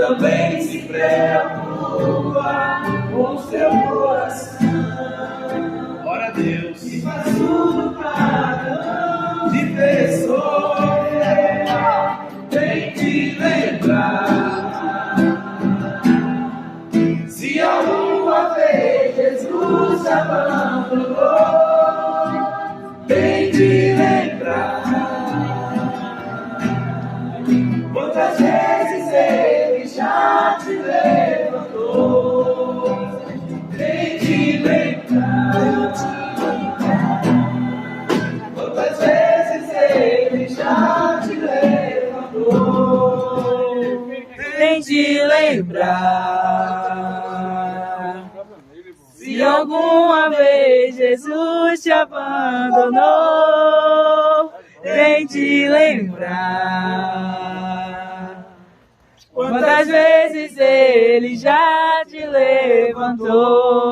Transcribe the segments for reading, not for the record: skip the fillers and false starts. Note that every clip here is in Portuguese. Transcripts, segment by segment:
também se preocupa com seu coração. Ora a Deus, e faz tudo para não te ver sofrer, tem te lembrar. Se alguma vez Jesus abandonou, tem te lembrar. Quantas vezes Ele já te levantou, tem te lembrar. Quantas vezes Ele já te levantou, tem te lembrar. Se alguma vez Jesus te abandonou, tem te lembrar. Quantas vezes Ele já te levantou.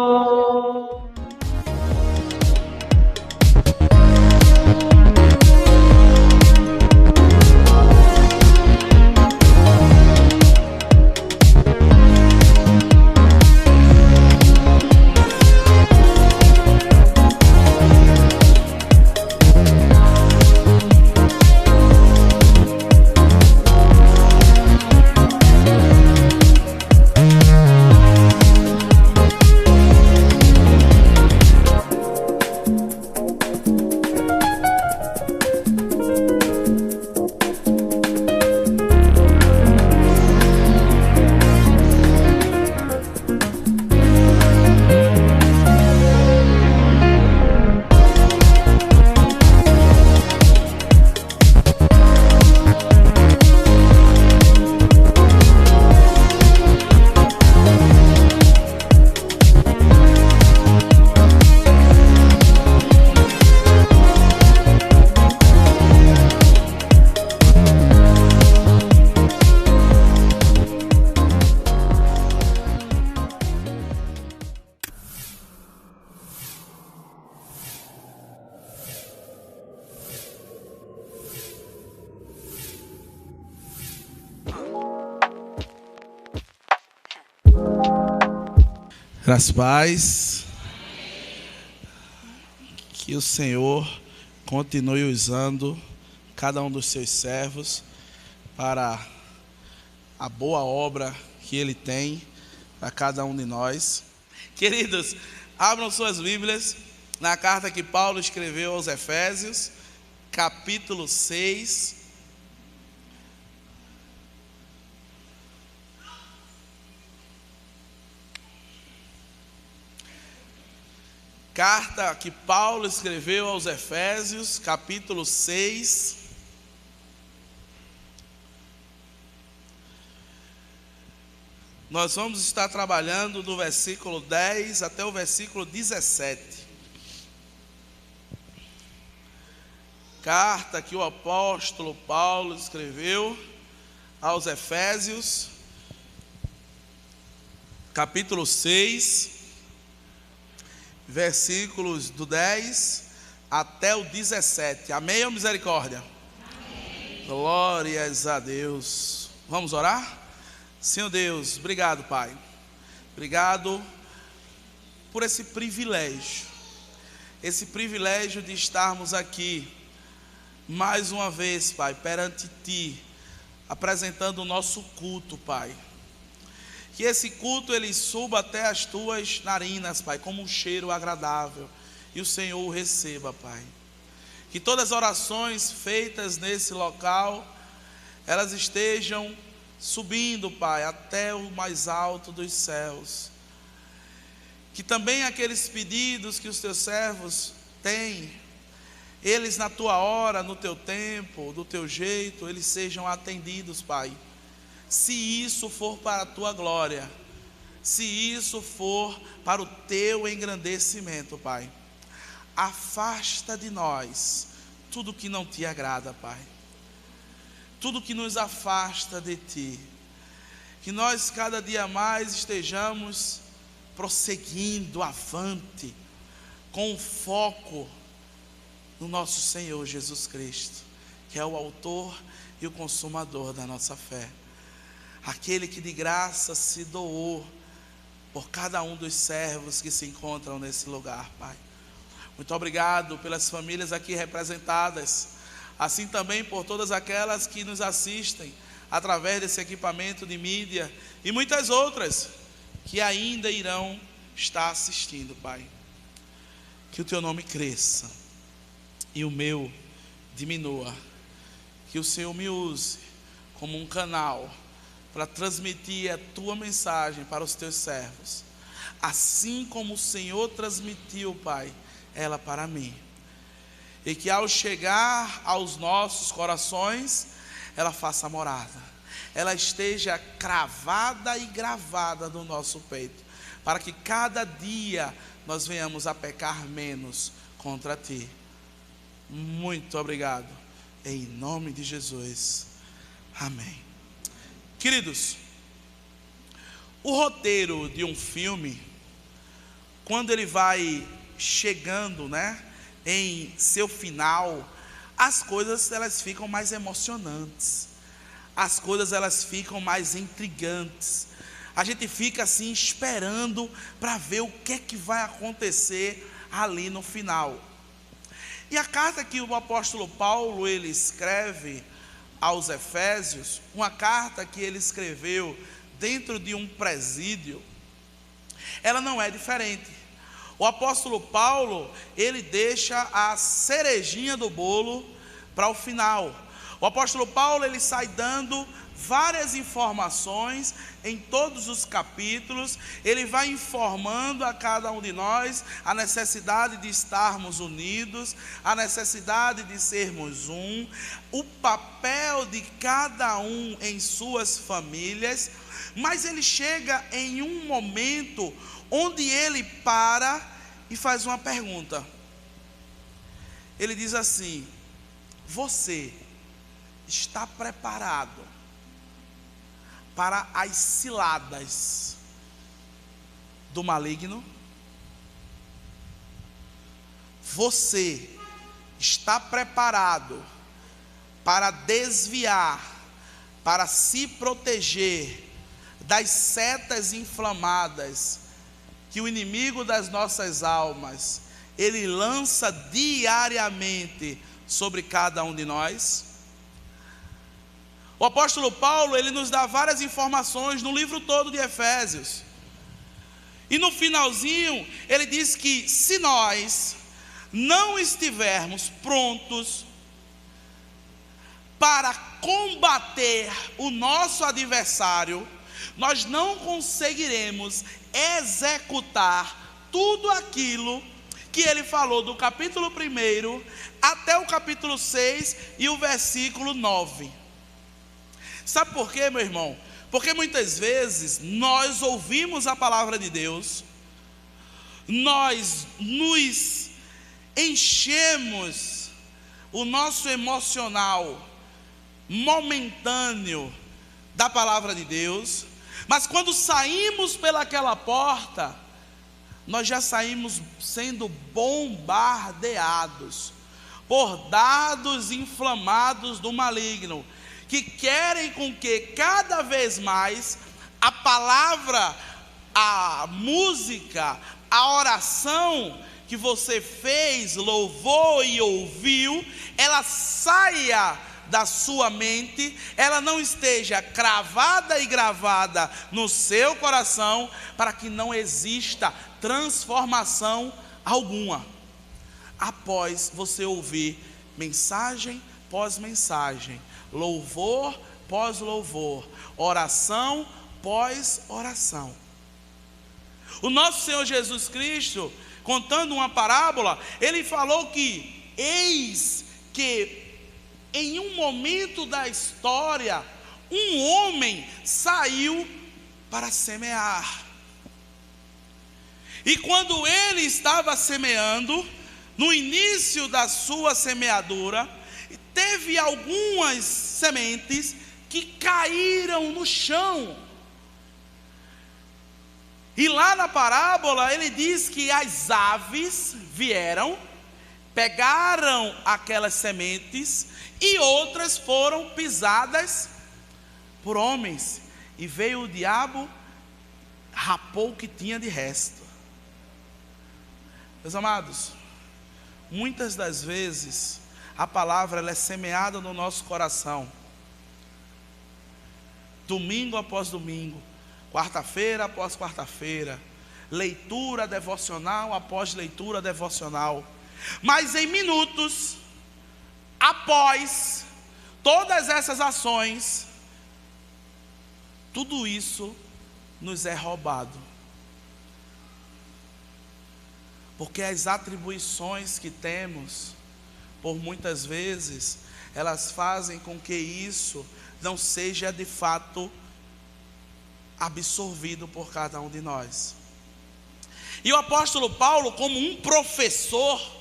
Graças a paz. Que o Senhor continue usando cada um dos seus servos para a boa obra que Ele tem para cada um de nós. Queridos, abram suas Bíblias na carta que Paulo escreveu aos Efésios, capítulo 6. Carta que Paulo escreveu aos Efésios, capítulo 6. Nós vamos estar trabalhando do versículo 10 até o versículo 17. Carta que o apóstolo Paulo escreveu aos Efésios, capítulo 6. Versículos do 10 até o 17. Amém ou misericórdia? Amém. Glórias a Deus. Vamos orar? Senhor Deus, obrigado, Pai. Obrigado por esse privilégio de estarmos aqui mais uma vez, Pai, perante Ti, apresentando o nosso culto, Pai. Que esse culto ele suba até as tuas narinas, Pai, como um cheiro agradável, e o Senhor o receba, Pai. Que todas as orações feitas nesse local, elas estejam subindo, Pai, até o mais alto dos céus. Que também aqueles pedidos que os teus servos têm, eles na tua hora, no teu tempo, do teu jeito, eles sejam atendidos, Pai. Se isso for para a tua glória, se isso for para o teu engrandecimento, Pai, afasta de nós tudo que não te agrada, Pai, tudo que nos afasta de Ti, que nós cada dia mais estejamos prosseguindo avante, com foco no nosso Senhor Jesus Cristo, que é o autor e o consumador da nossa fé. Aquele que de graça se doou por cada um dos servos que se encontram nesse lugar, Pai. Muito obrigado pelas famílias aqui representadas, assim também por todas aquelas que nos assistem através desse equipamento de mídia e muitas outras que ainda irão estar assistindo, Pai. Que o Teu nome cresça e o meu diminua. Que o Senhor me use como um canal para transmitir a tua mensagem para os teus servos, assim como o Senhor transmitiu, Pai, ela para mim, e que ao chegar aos nossos corações, ela faça morada, ela esteja cravada e gravada no nosso peito, para que cada dia nós venhamos a pecar menos contra Ti. Muito obrigado, em nome de Jesus, amém. Queridos, o roteiro de um filme, quando ele vai chegando, em seu final, as coisas elas ficam mais emocionantes, as coisas elas ficam mais intrigantes. A gente fica assim esperando para ver o que é que vai acontecer ali no final. E a carta que o apóstolo Paulo ele escreve aos Efésios, uma carta que ele escreveu dentro de um presídio, ela não é diferente. O apóstolo Paulo, ele deixa a cerejinha do bolo para o final. O apóstolo Paulo, ele sai dando várias informações em todos os capítulos. Ele vai informando a cada um de nós a necessidade de estarmos unidos, a necessidade de sermos um, o papel de cada um em suas famílias. Mas ele chega em um momento onde ele para e faz uma pergunta. Ele diz assim: você está preparado para as ciladas do maligno? Você está preparado para desviar, para se proteger das setas inflamadas que o inimigo das nossas almas, ele lança diariamente sobre cada um de nós? O apóstolo Paulo, ele nos dá várias informações no livro todo de Efésios. E no finalzinho, ele diz que se nós não estivermos prontos para combater o nosso adversário, nós não conseguiremos executar tudo aquilo que ele falou do capítulo 1 até o capítulo 6 e o versículo 9. Sabe por quê, meu irmão? Porque muitas vezes nós ouvimos a palavra de Deus, nós nos enchemos o nosso emocional momentâneo da palavra de Deus, mas quando saímos pelaquela porta, nós já saímos sendo bombardeados por dardos inflamados do maligno, que querem com que cada vez mais a palavra, a música, a oração que você fez, louvou e ouviu, ela saia da sua mente, ela não esteja cravada e gravada no seu coração, para que não exista transformação alguma. Após você ouvir mensagem pós mensagem, louvor pós louvor, oração pós oração. O nosso Senhor Jesus Cristo, contando uma parábola, ele falou que eis que em um momento da história, um homem saiu para semear. E quando ele estava semeando, no início da sua semeadura, teve algumas sementes que caíram no chão. E lá na parábola ele diz que as aves vieram, pegaram aquelas sementes, e outras foram pisadas por homens, e veio o diabo, rapou o que tinha de resto. Meus amados, muitas das vezes a palavra ela é semeada no nosso coração, domingo após domingo, quarta-feira após quarta-feira, leitura devocional após leitura devocional, mas em minutos após todas essas ações, tudo isso nos é roubado, porque as atribuições que temos, por muitas vezes, elas fazem com que isso não seja de fato absorvido por cada um de nós. E o apóstolo Paulo, como um professor,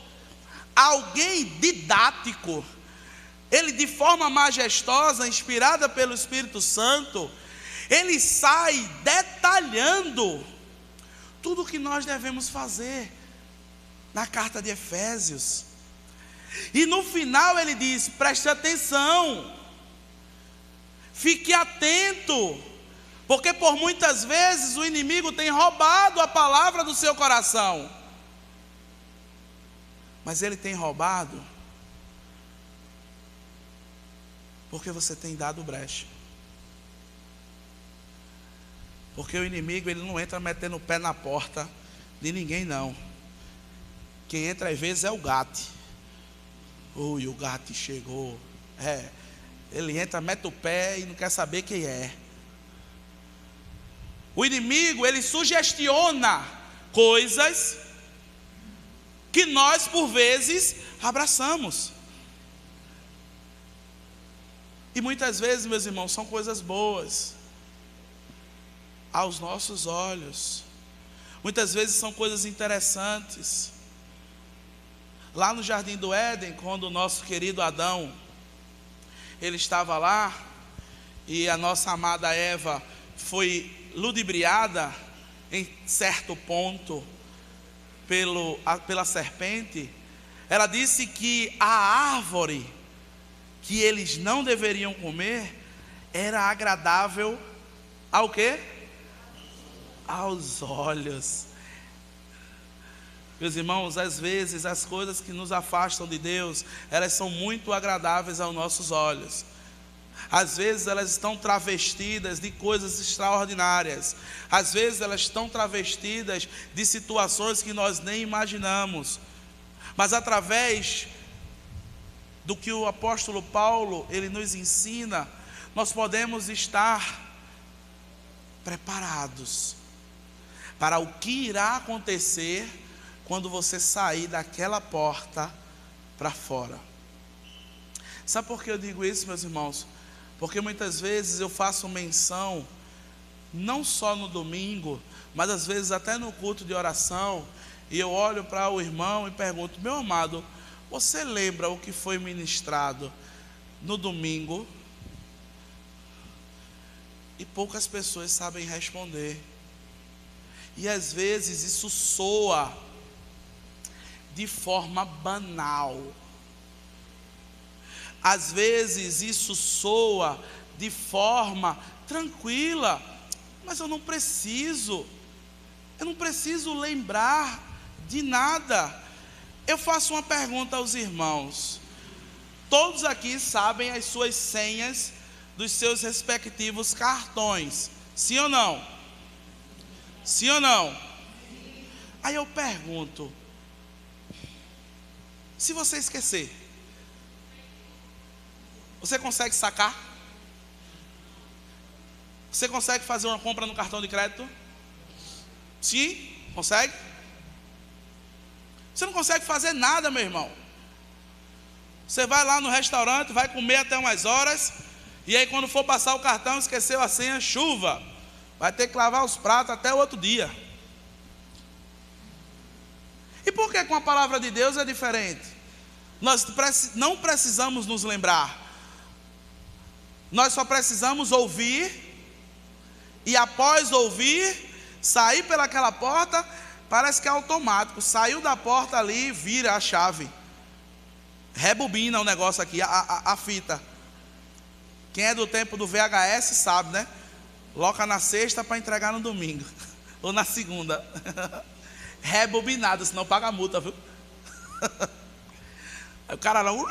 alguém didático, ele de forma majestosa, inspirada pelo Espírito Santo, ele sai detalhando tudo o que nós devemos fazer na carta de Efésios. E no final ele diz: preste atenção, fique atento, porque por muitas vezes o inimigo tem roubado a palavra do seu coração. Mas ele tem roubado porque você tem dado brecha. Porque o inimigo ele não entra metendo o pé na porta de ninguém, não. Quem entra às vezes é o gato. Ui, o gato chegou. Ele entra, mete o pé e não quer saber quem é. O inimigo ele sugestiona coisas que nós por vezes abraçamos. E muitas vezes, meus irmãos, são coisas boas aos nossos olhos. Muitas vezes são coisas interessantes. Lá no Jardim do Éden, quando o nosso querido Adão, ele estava lá, e a nossa amada Eva foi ludibriada em certo ponto pela serpente, ela disse que a árvore que eles não deveriam comer era agradável ao quê? Aos olhos. Meus irmãos, às vezes as coisas que nos afastam de Deus, elas são muito agradáveis aos nossos olhos. Às vezes elas estão travestidas de coisas extraordinárias. Às vezes elas estão travestidas de situações que nós nem imaginamos. Mas através do que o apóstolo Paulo, ele nos ensina, nós podemos estar preparados para o que irá acontecer quando você sair daquela porta para fora. Sabe por que eu digo isso, meus irmãos? Porque muitas vezes eu faço menção, não só no domingo, mas às vezes até no culto de oração, e eu olho para o irmão e pergunto: meu amado, você lembra o que foi ministrado no domingo? E poucas pessoas sabem responder. E às vezes isso soa de forma banal. Às vezes isso soa de forma tranquila, mas eu não preciso lembrar de nada. Eu faço uma pergunta aos irmãos: todos aqui sabem as suas senhas dos seus respectivos cartões, sim ou não? Sim ou não? Aí eu pergunto: se você esquecer, você consegue sacar? Você consegue fazer uma compra no cartão de crédito? Sim? Consegue? Você não consegue fazer nada, meu irmão. Você vai lá no restaurante, vai comer até umas horas, e aí quando for passar o cartão, esqueceu a senha, chuva, vai ter que lavar os pratos até o outro dia. E por que com a palavra de Deus é diferente? Nós não precisamos nos lembrar. Nós só precisamos ouvir, e após ouvir, sair pelaquela porta. Parece que é automático. Saiu da porta ali, vira a chave, rebobina o negócio aqui, a fita. Quem é do tempo do VHS sabe, né? Coloca na sexta para entregar no domingo ou na segunda. Rebobinado, senão paga multa, viu? Aí o cara não.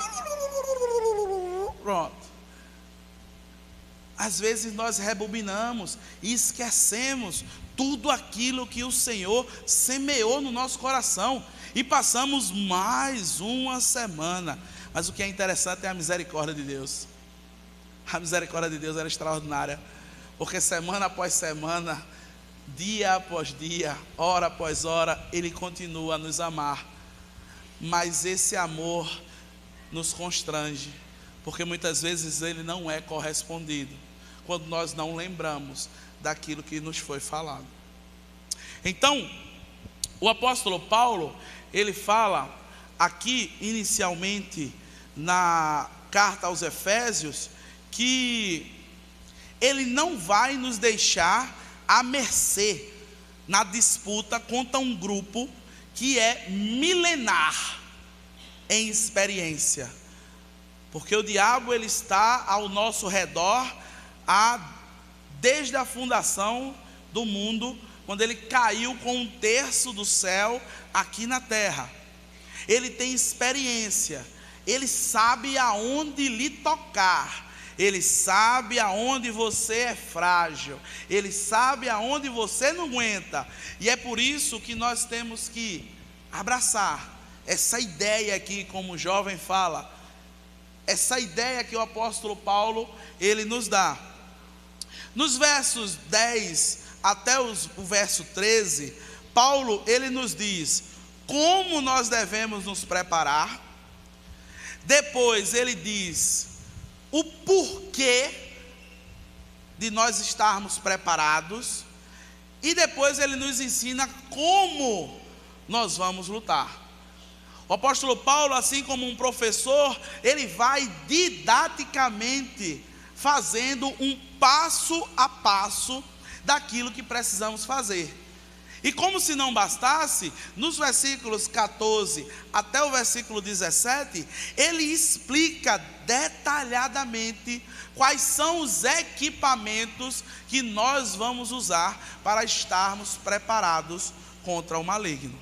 Pronto. Às vezes nós rebobinamos e esquecemos tudo aquilo que o Senhor semeou no nosso coração, e passamos mais uma semana. Mas o que é interessante é a misericórdia de Deus. A misericórdia de Deus era extraordinária, porque semana após semana, dia após dia, hora após hora, Ele continua a nos amar. Mas esse amor nos constrange, porque muitas vezes ele não é correspondido quando nós não lembramos daquilo que nos foi falado. Então, o apóstolo Paulo, ele fala aqui inicialmente na carta aos Efésios, que ele não vai nos deixar à mercê na disputa contra um grupo que é milenar em experiência, porque o diabo ele está ao nosso redor desde a fundação do mundo, quando ele caiu com 1/3 do céu aqui na terra. Ele tem experiência, ele sabe aonde lhe tocar, ele sabe aonde você é frágil, ele sabe aonde você não aguenta. E é por isso que nós temos que abraçar essa ideia aqui, como o jovem fala, essa ideia que o apóstolo Paulo ele nos dá. Nos versos 10 até o verso 13, Paulo ele nos diz como nós devemos nos preparar. Depois ele diz o porquê de nós estarmos preparados, e depois ele nos ensina como nós vamos lutar. O apóstolo Paulo, assim como um professor, ele vai didaticamente fazendo um passo a passo daquilo que precisamos fazer. E como se não bastasse, nos versículos 14 até o versículo 17, ele explica detalhadamente quais são os equipamentos que nós vamos usar para estarmos preparados contra o maligno.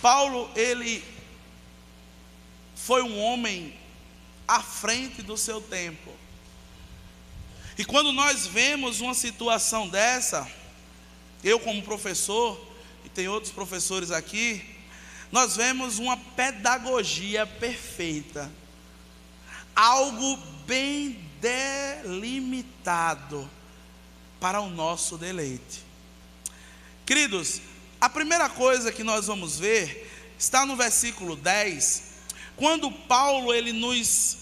Paulo, ele foi um homem à frente do seu tempo. E quando nós vemos uma situação dessa, eu como professor, e tem outros professores aqui, nós vemos uma pedagogia perfeita, algo bem delimitado para o nosso deleite. Queridos, a primeira coisa que nós vamos ver está no versículo 10, quando Paulo ele nos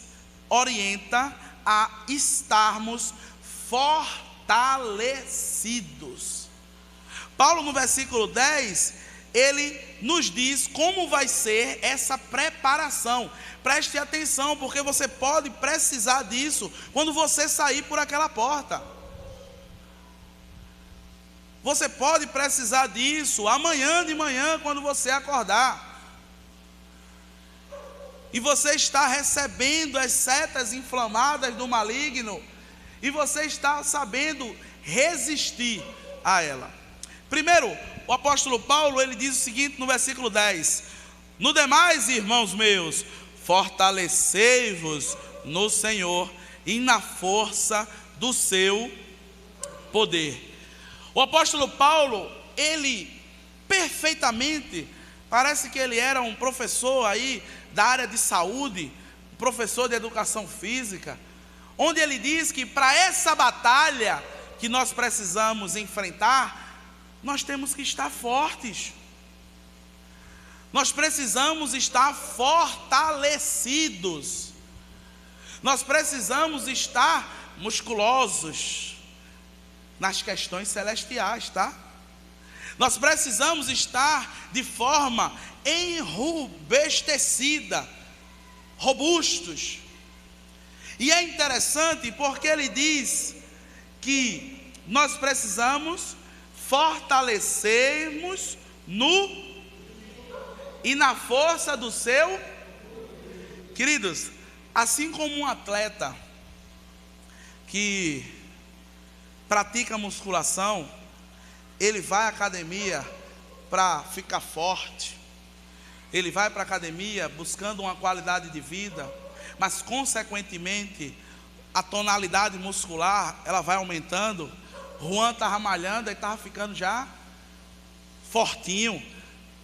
orienta a estarmos fortalecidos. Paulo no versículo 10, ele nos diz como vai ser essa preparação. Preste atenção, porque você pode precisar disso quando você sair por aquela porta. Você pode precisar disso amanhã de manhã, quando você acordar. E você está recebendo as setas inflamadas do maligno, e você está sabendo resistir a ela. Primeiro, o apóstolo Paulo, ele diz o seguinte no versículo 10: no demais, irmãos meus, fortalecei-vos no Senhor e na força do seu poder. O apóstolo Paulo, ele perfeitamente, parece que ele era um professor aí da área de saúde, professor de educação física, onde ele diz que para essa batalha que nós precisamos enfrentar, nós temos que estar fortes. Nós precisamos estar fortalecidos. Nós precisamos estar musculosos nas questões celestiais, tá? Nós precisamos estar de forma enrubescida, robustos. E é interessante porque ele diz que nós precisamos fortalecermos no e na força do seu. Queridos, assim como um atleta que pratica musculação, ele vai à academia para ficar forte, ele vai para a academia buscando uma qualidade de vida, mas consequentemente a tonalidade muscular ela vai aumentando. Juan estava malhando e estava ficando já fortinho,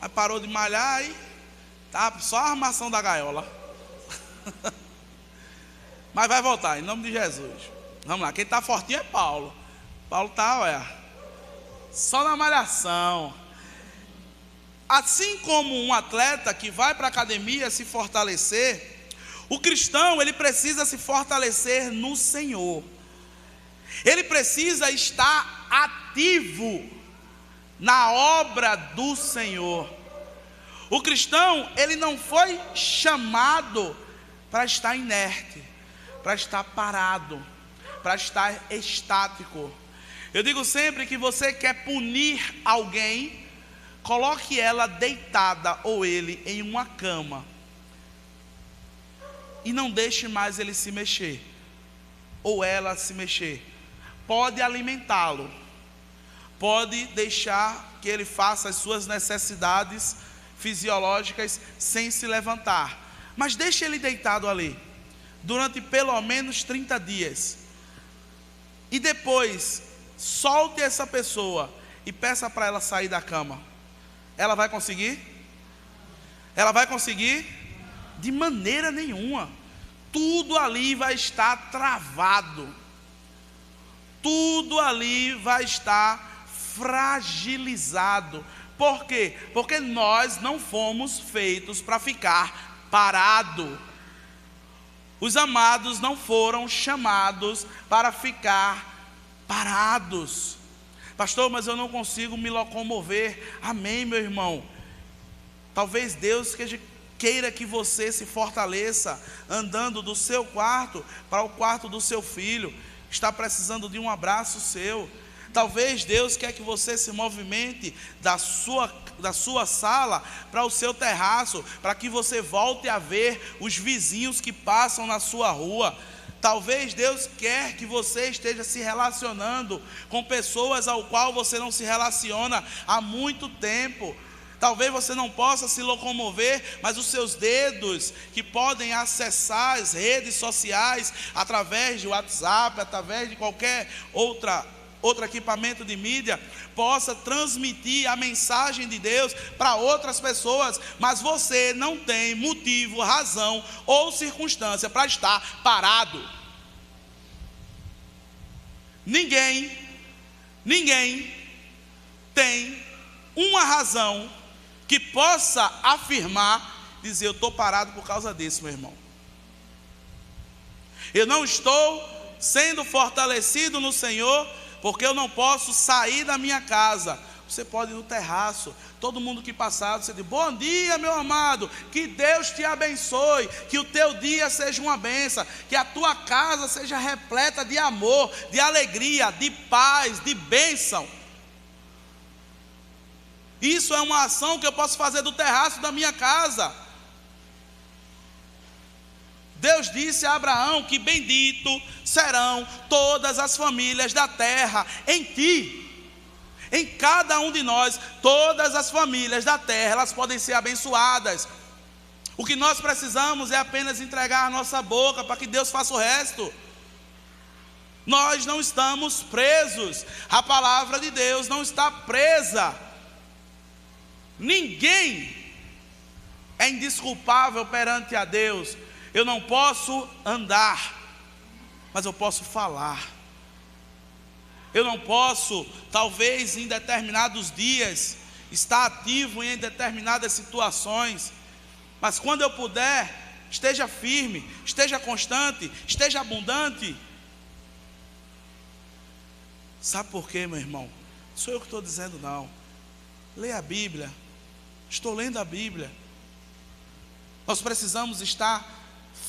aí parou de malhar e estava só a armação da gaiola. Mas vai voltar em nome de Jesus. Vamos lá, quem está fortinho é Paulo. Paulo está, olha, só na malhação. Assim como um atleta que vai para a academia se fortalecer, o cristão, ele precisa se fortalecer no Senhor. Ele precisa estar ativo na obra do Senhor. O cristão, ele não foi chamado para estar inerte, para estar parado, para estar estático. Eu digo sempre que você quer punir alguém, coloque ela deitada ou ele em uma cama e não deixe mais ele se mexer ou ela se mexer. Pode alimentá-lo, pode deixar que ele faça as suas necessidades fisiológicas sem se levantar, mas deixe ele deitado ali durante pelo menos 30 dias e depois solte essa pessoa e peça para ela sair da cama. Ela vai conseguir? Ela vai conseguir? De maneira nenhuma. Tudo ali vai estar travado, tudo ali vai estar fragilizado. Por quê? Porque nós não fomos feitos para ficar parado. Os amados não foram chamados para ficar parados. Pastor, mas eu não consigo me locomover. Amém, meu irmão. Talvez Deus queira que você se fortaleça andando do seu quarto para o quarto do seu filho. Está precisando de um abraço seu. Talvez Deus quer que você se movimente da sua sala para o seu terraço, para que você volte a ver os vizinhos que passam na sua rua. Talvez Deus quer que você esteja se relacionando com pessoas ao qual você não se relaciona há muito tempo. Talvez você não possa se locomover, mas os seus dedos que podem acessar as redes sociais através de WhatsApp, através de qualquer outro equipamento de mídia, possa transmitir a mensagem de Deus para outras pessoas, mas você não tem motivo, razão ou circunstância para estar parado. Ninguém tem uma razão que possa afirmar, dizer: eu estou parado por causa disso, meu irmão. Eu não estou sendo fortalecido no Senhor, porque eu não posso sair da minha casa. Você pode ir no terraço, todo mundo que passar, você diz: bom dia, meu amado, que Deus te abençoe, que o teu dia seja uma bênção, que a tua casa seja repleta de amor, de alegria, de paz, de bênção. Isso é uma ação que eu posso fazer do terraço da minha casa. Deus disse a Abraão que bendito serão todas as famílias da terra em ti. Em cada um de nós, todas as famílias da terra, elas podem ser abençoadas. O que nós precisamos é apenas entregar a nossa boca para que Deus faça o resto. Nós não estamos presos, a palavra de Deus não está presa. Ninguém é indesculpável perante a Deus. Eu não posso andar, mas eu posso falar. Eu não posso, talvez em determinados dias, estar ativo em determinadas situações, mas quando eu puder, esteja firme, esteja constante, esteja abundante. Sabe por quê, meu irmão? Não sou eu que estou dizendo, não. Leia a Bíblia. Estou lendo a Bíblia. Nós precisamos estar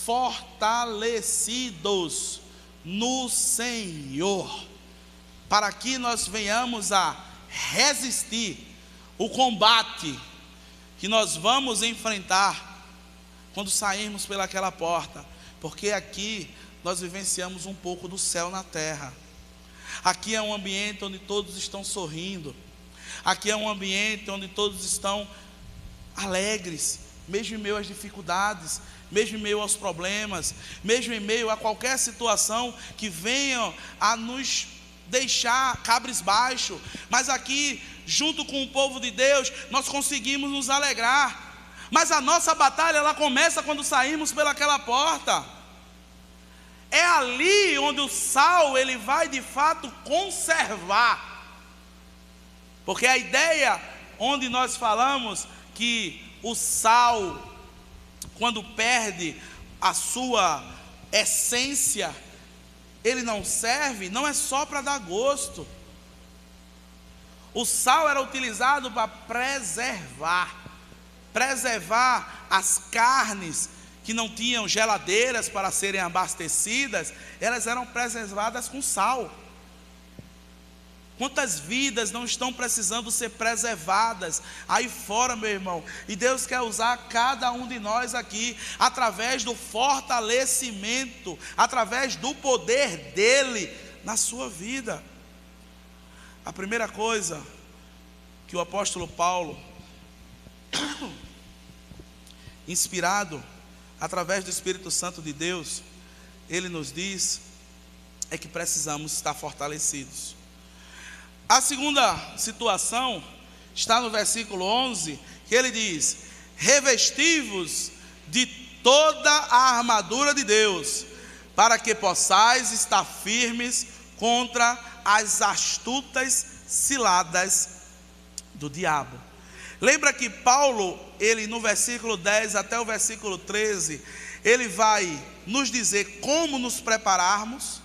fortalecidos no Senhor, para que nós venhamos a resistir o combate que nós vamos enfrentar quando sairmos pelaquela porta, porque aqui nós vivenciamos um pouco do céu na terra. Aqui é um ambiente onde todos estão sorrindo, aqui é um ambiente onde todos estão alegres, mesmo em meio às dificuldades, mesmo em meio aos problemas, mesmo em meio a qualquer situação que venha a nos deixar cabisbaixo, mas aqui, junto com o povo de Deus, nós conseguimos nos alegrar. Mas a nossa batalha, ela começa quando saímos pelaquela porta. É ali onde o sal, ele vai de fato conservar, porque a ideia onde nós falamos que o sal, quando perde a sua essência, ele não serve, não é só para dar gosto. O sal era utilizado para preservar as carnes que não tinham geladeiras para serem abastecidas, elas eram preservadas com sal. Quantas vidas não estão precisando ser preservadas aí fora, meu irmão? E Deus quer usar cada um de nós aqui, através do fortalecimento, através do poder dEle na sua vida. A primeira coisa que o apóstolo Paulo, inspirado através do Espírito Santo de Deus, ele nos diz, é que precisamos estar fortalecidos. A segunda situação está no versículo 11, que ele diz: revesti-vos de toda a armadura de Deus, para que possais estar firmes contra as astutas ciladas do diabo. Lembra que Paulo, ele no versículo 10 até o versículo 13, ele vai nos dizer como nos prepararmos.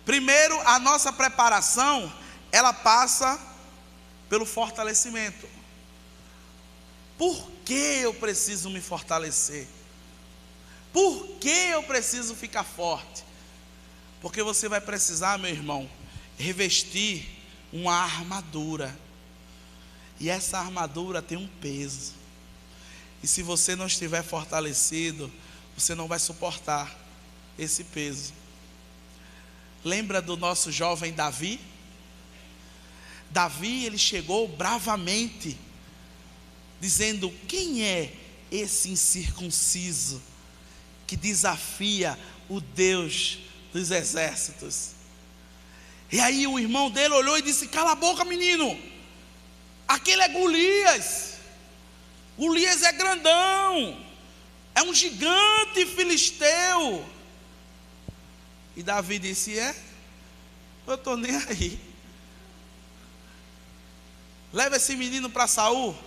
Primeiro, a nossa preparação, ela passa pelo fortalecimento. Por que eu preciso me fortalecer? Por que eu preciso ficar forte? Porque você vai precisar, meu irmão, revestir uma armadura. E essa armadura tem um peso. E se você não estiver fortalecido, você não vai suportar esse peso. Lembra do nosso jovem Davi? Davi, ele chegou bravamente dizendo: quem é esse incircunciso que desafia o Deus dos exércitos? E aí o irmão dele olhou e disse: cala a boca, menino, aquele é Golias. Golias é grandão, é um gigante filisteu. E Davi disse: eu estou nem aí. Leva esse menino para Saul.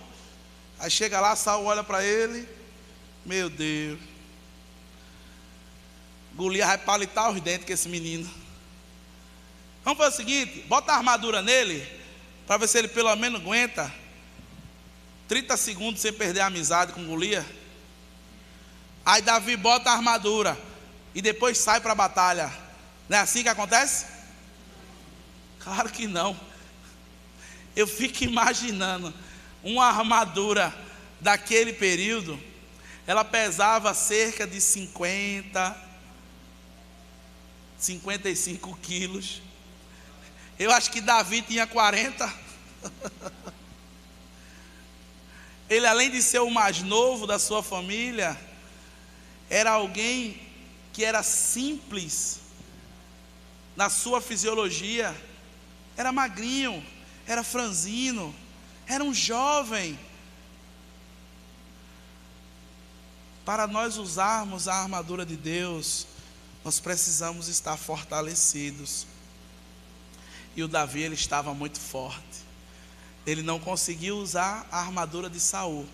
Aí chega lá, Saul olha para ele: meu Deus, Golias vai palitar os dentes com esse menino. Vamos fazer o seguinte: bota a armadura nele, para ver se ele pelo menos aguenta 30 segundos sem perder a amizade com Golias. Aí Davi bota a armadura e depois sai para a batalha. Não é assim que acontece? Claro que não. Eu fico imaginando uma armadura daquele período. Ela pesava cerca de 55 quilos. Eu acho que Davi tinha 40. Ele, além de ser o mais novo da sua família, era alguém que era simples na sua fisiologia. Era magrinho, era franzino, era um jovem. Para nós usarmos a armadura de Deus, nós precisamos estar fortalecidos. E o Davi, ele estava muito forte. Ele não conseguiu usar a armadura de Saul,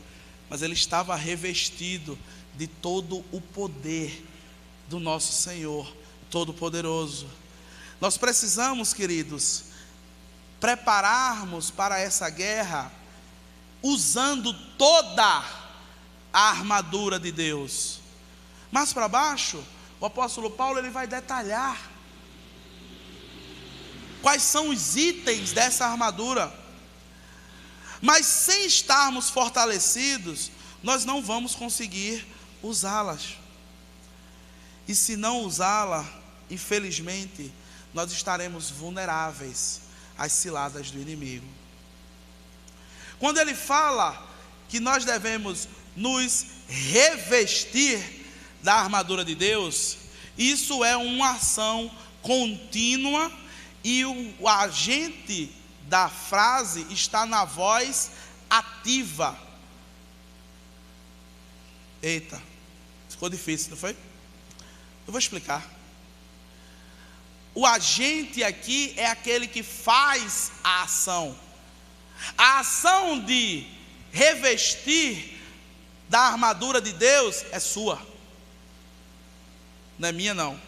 mas ele estava revestido de todo o poder do nosso Senhor Todo-Poderoso. Nós precisamos, queridos, prepararmos para essa guerra usando toda a armadura de Deus. Mais para baixo, o apóstolo Paulo, ele vai detalhar quais são os itens dessa armadura. Mas sem estarmos fortalecidos, nós não vamos conseguir usá-las. E se não usá-la, infelizmente, nós estaremos vulneráveis às ciladas do inimigo. Quando ele fala que nós devemos nos revestir da armadura de Deus, isso é uma ação contínua, e o agente da frase está na voz ativa. Eita, ficou difícil, não foi? Eu vou explicar. O agente aqui é aquele que faz a ação. A ação de revestir da armadura de Deus é sua, não é minha não.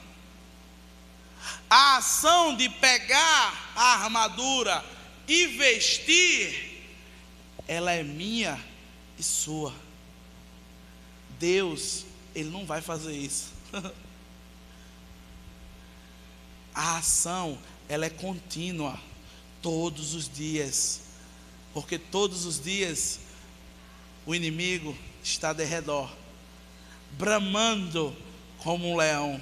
A ação de pegar a armadura e vestir, ela é minha e sua. Deus, Ele não vai fazer isso. A ação, ela é contínua, todos os dias, porque todos os dias o inimigo está de redor, bramando como um leão,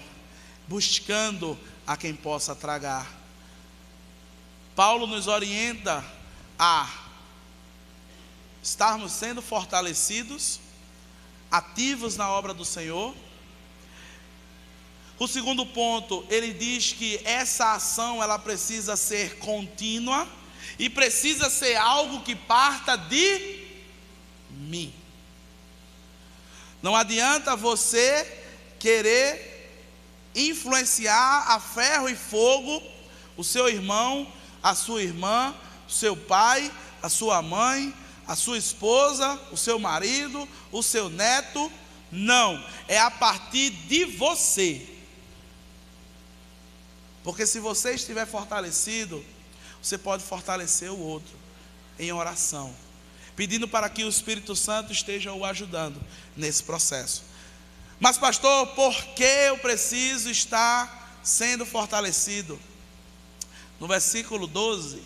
buscando a quem possa tragar. Paulo nos orienta a estarmos sendo fortalecidos, ativos na obra do Senhor. O segundo ponto, ele diz que essa ação, ela precisa ser contínua e precisa ser algo que parta de mim. Não adianta você querer influenciar a ferro e fogo o seu irmão, a sua irmã, o seu pai, a sua mãe, a sua esposa, o seu marido, o seu neto. Não, é a partir de você. Porque se você estiver fortalecido, você pode fortalecer o outro em oração, pedindo para que o Espírito Santo esteja o ajudando nesse processo. Mas pastor, por que eu preciso estar sendo fortalecido? No versículo 12,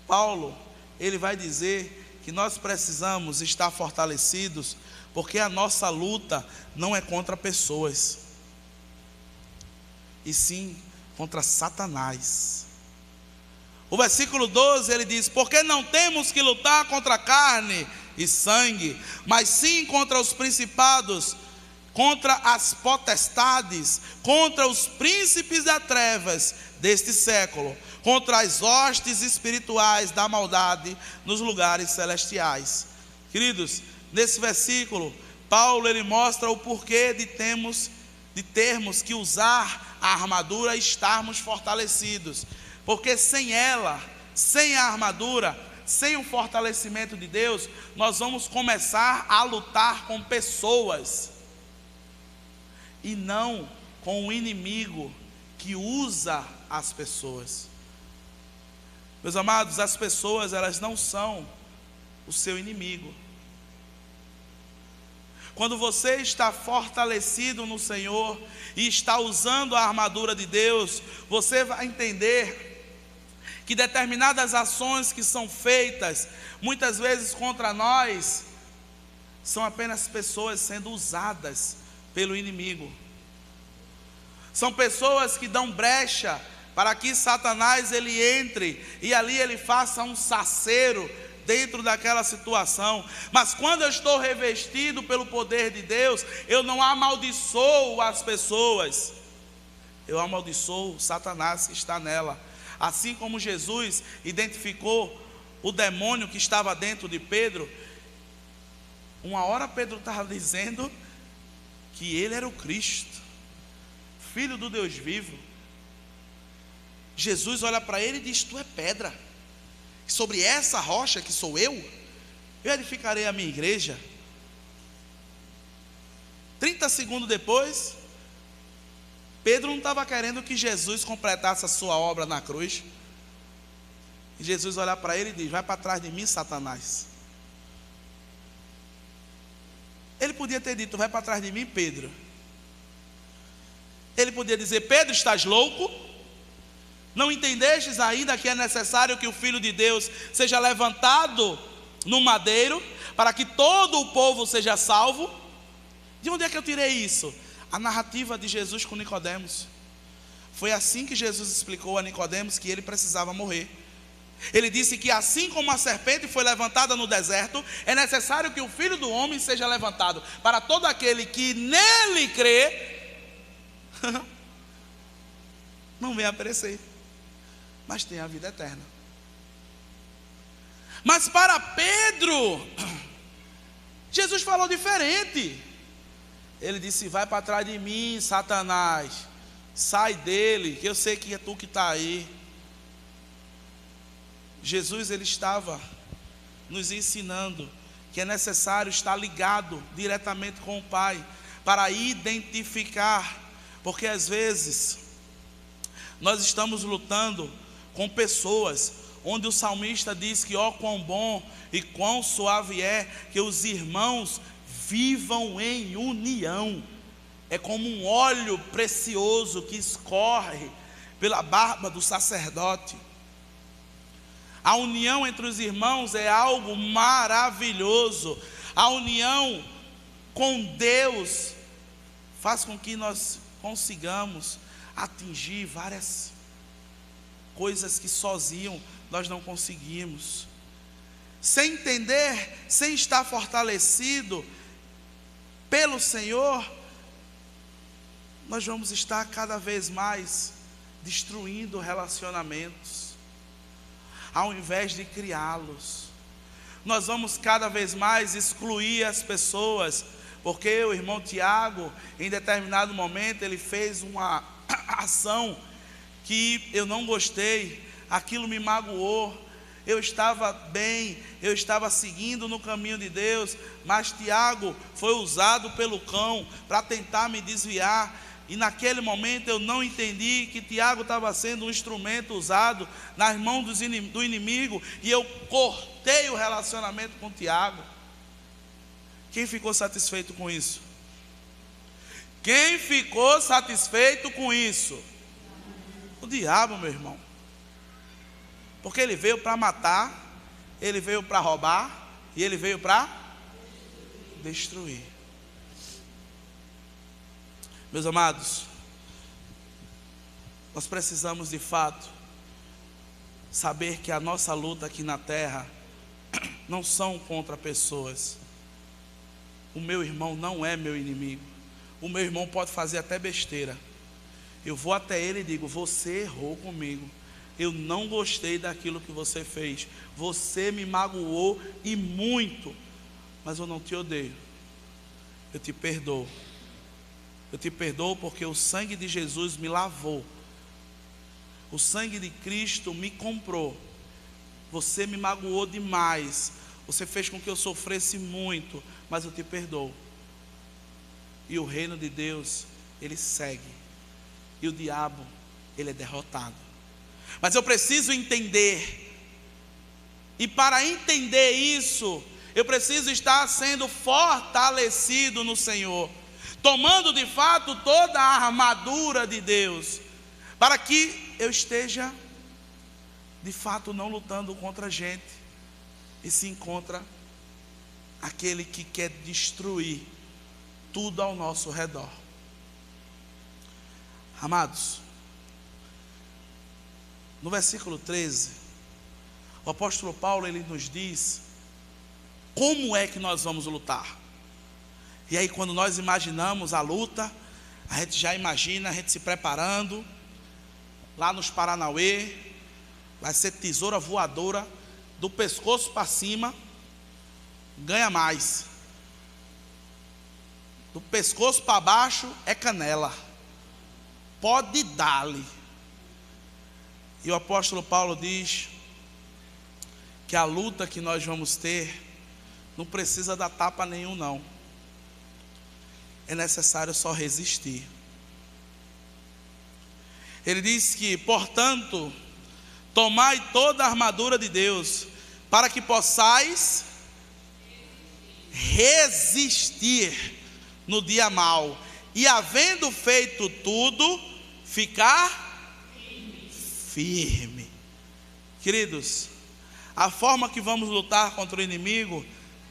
Paulo, ele vai dizer que nós precisamos estar fortalecidos, porque a nossa luta não é contra pessoas, e sim contra Satanás. O versículo 12, ele diz: porque não temos que lutar contra carne e sangue, mas sim contra os principados, contra as potestades, contra os príncipes das trevas deste século, contra as hostes espirituais da maldade nos lugares celestiais. Queridos, nesse versículo, Paulo ele mostra o porquê de termos que usar a armadura e estarmos fortalecidos, porque sem ela, sem a armadura, sem o fortalecimento de Deus, nós vamos começar a lutar com pessoas e não com o inimigo que usa as pessoas. Meus amados, as pessoas elas não são o seu inimigo. Quando você está fortalecido no Senhor e está usando a armadura de Deus, você vai entender que determinadas ações que são feitas, muitas vezes contra nós, são apenas pessoas sendo usadas pelo inimigo. São pessoas que dão brecha para que Satanás ele entre e ali ele faça um saceiro dentro daquela situação. Mas quando eu estou revestido pelo poder de Deus, eu não amaldiçoo as pessoas, eu amaldiçoo Satanás que está nela. Assim como Jesus identificou o demônio que estava dentro de Pedro, uma hora Pedro estava dizendo que ele era o Cristo, Filho do Deus vivo. Jesus olha para ele e diz: tu é pedra, sobre essa rocha que sou eu edificarei a minha igreja. 30 segundos depois, Pedro não estava querendo que Jesus completasse a sua obra na cruz. E Jesus olha para ele e diz: vai para trás de mim, Satanás. Ele podia ter dito: vai para trás de mim, Pedro. Ele podia dizer: Pedro, estás louco? Não entendestes ainda que é necessário que o Filho de Deus seja levantado no madeiro, para que todo o povo seja salvo? De onde é que eu tirei isso? A narrativa de Jesus com Nicodemos. Foi assim que Jesus explicou a Nicodemos que ele precisava morrer. Ele disse que assim como a serpente foi levantada no deserto, é necessário que o Filho do Homem seja levantado, para todo aquele que nele crê, não venha a perecer, mas tenha a vida eterna. Mas para Pedro, Jesus falou diferente. Ele disse: vai para trás de mim, Satanás, sai dele, que eu sei que é tu que está aí. Jesus ele estava nos ensinando que é necessário estar ligado diretamente com o Pai, para identificar, porque às vezes nós estamos lutando com pessoas, onde o salmista diz que ó quão bom e quão suave é que os irmãos vivam em união. É como um óleo precioso que escorre pela barba do sacerdote. A união entre os irmãos é algo maravilhoso. A união com Deus faz com que nós consigamos atingir várias coisas que sozinhos nós não conseguimos. Sem entender, sem estar fortalecido pelo Senhor, nós vamos estar cada vez mais destruindo relacionamentos, ao invés de criá-los. Nós vamos cada vez mais excluir as pessoas, porque o irmão Tiago, em determinado momento, ele fez uma ação que eu não gostei, aquilo me magoou. Eu estava bem, eu estava seguindo no caminho de Deus, mas Tiago foi usado pelo cão para tentar me desviar. E naquele momento eu não entendi que Tiago estava sendo um instrumento usado nas mãos do inimigo, e eu cortei o relacionamento com Tiago. Quem ficou satisfeito com isso? Quem ficou satisfeito com isso? O diabo, meu irmão. Porque ele veio para matar, ele veio para roubar e ele veio para destruir. Meus amados, nós precisamos de fato saber que a nossa luta aqui na terra não são contra pessoas. O meu irmão não é meu inimigo. O meu irmão pode fazer até besteira. Eu vou até ele e digo: você errou comigo. Eu não gostei daquilo que você fez. Você me magoou e muito. Mas eu não te odeio. Eu te perdoo. Eu te perdoo porque o sangue de Jesus me lavou. O sangue de Cristo me comprou. Você me magoou demais. Você fez com que eu sofresse muito. Mas eu te perdoo. E o reino de Deus, ele segue. E o diabo, ele é derrotado. Mas eu preciso entender. E para entender isso, eu preciso estar sendo fortalecido no Senhor, tomando de fato toda a armadura de Deus, para que eu esteja de fato não lutando contra a gente, e sim contra aquele que quer destruir tudo ao nosso redor. Amados, no versículo 13, o apóstolo Paulo, ele nos diz como é que nós vamos lutar. E aí, quando nós imaginamos a luta, a gente já imagina a gente se preparando lá nos Paranauê. Vai ser tesoura voadora do pescoço para cima, ganha mais. Do pescoço para baixo é canela. Pode dar-lhe. E o apóstolo Paulo diz que a luta que nós vamos ter não precisa dar tapa nenhum, não. É necessário só resistir. Ele diz que, portanto, tomai toda a armadura de Deus, para que possais resistir no dia mau, e havendo feito tudo, ficar firme. Queridos, a forma que vamos lutar contra o inimigo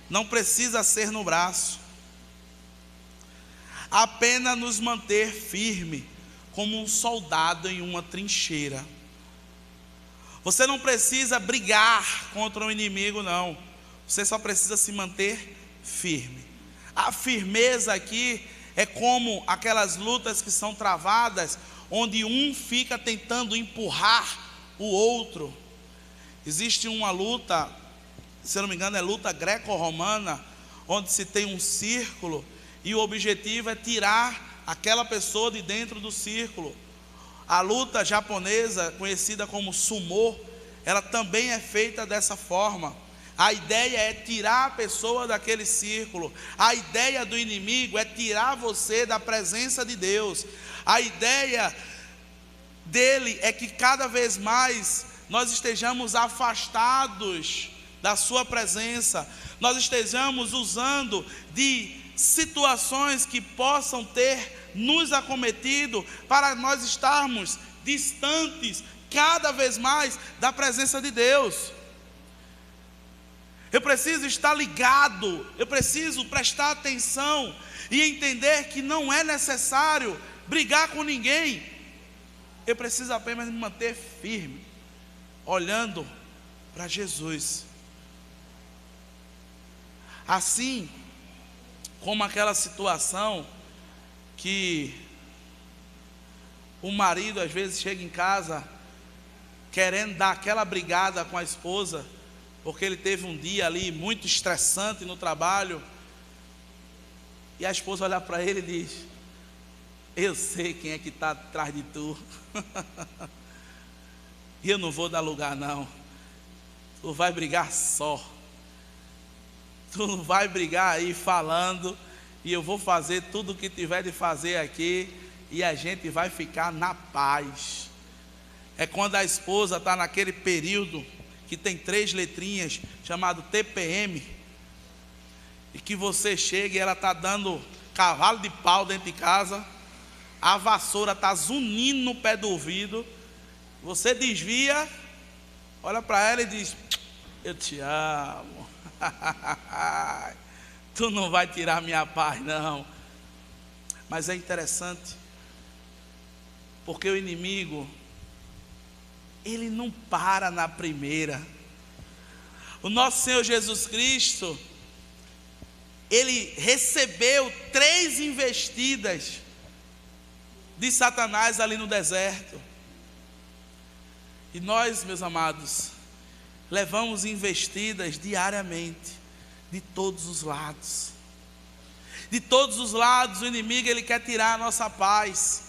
não precisa ser no braço, apenas nos manter firme, como um soldado em uma trincheira. Você não precisa brigar contra o inimigo, não. Você só precisa se manter firme. A firmeza aqui é como aquelas lutas que são travadas, onde um fica tentando empurrar o outro. Existe uma luta, se eu não me engano é luta greco-romana, onde se tem um círculo e o objetivo é tirar aquela pessoa de dentro do círculo. A luta japonesa, conhecida como sumô, ela também é feita dessa forma. A ideia é tirar a pessoa daquele círculo. A ideia do inimigo é tirar você da presença de Deus. A ideia dele é que cada vez mais nós estejamos afastados da sua presença, nós estejamos usando de situações que possam ter nos acometido, para nós estarmos distantes cada vez mais da presença de Deus. Eu preciso estar ligado, eu preciso prestar atenção e entender que não é necessário brigar com ninguém. Eu preciso apenas me manter firme, olhando para Jesus. Assim como aquela situação que o marido às vezes chega em casa querendo dar aquela brigada com a esposa, porque ele teve um dia ali muito estressante no trabalho, e a esposa olha para ele e diz: eu sei quem é que está atrás de tu, e eu não vou dar lugar não, tu vai brigar só, tu não vai brigar aí falando, e eu vou fazer tudo o que tiver de fazer aqui, e a gente vai ficar na paz. É quando a esposa está naquele período que tem 3 letrinhas, chamado TPM, e que você chega e ela está dando cavalo de pau dentro de casa, a vassoura está zunindo no pé do ouvido, você desvia, olha para ela e diz: eu te amo, tu não vai tirar minha paz não. Mas é interessante, porque o inimigo, ele não para na primeira. o nosso Senhor Jesus Cristo, ele recebeu 3 investidas de Satanás ali no deserto. E nós, meus amados, levamos investidas diariamente, de todos os lados. De todos os lados o inimigo ele quer tirar a nossa paz.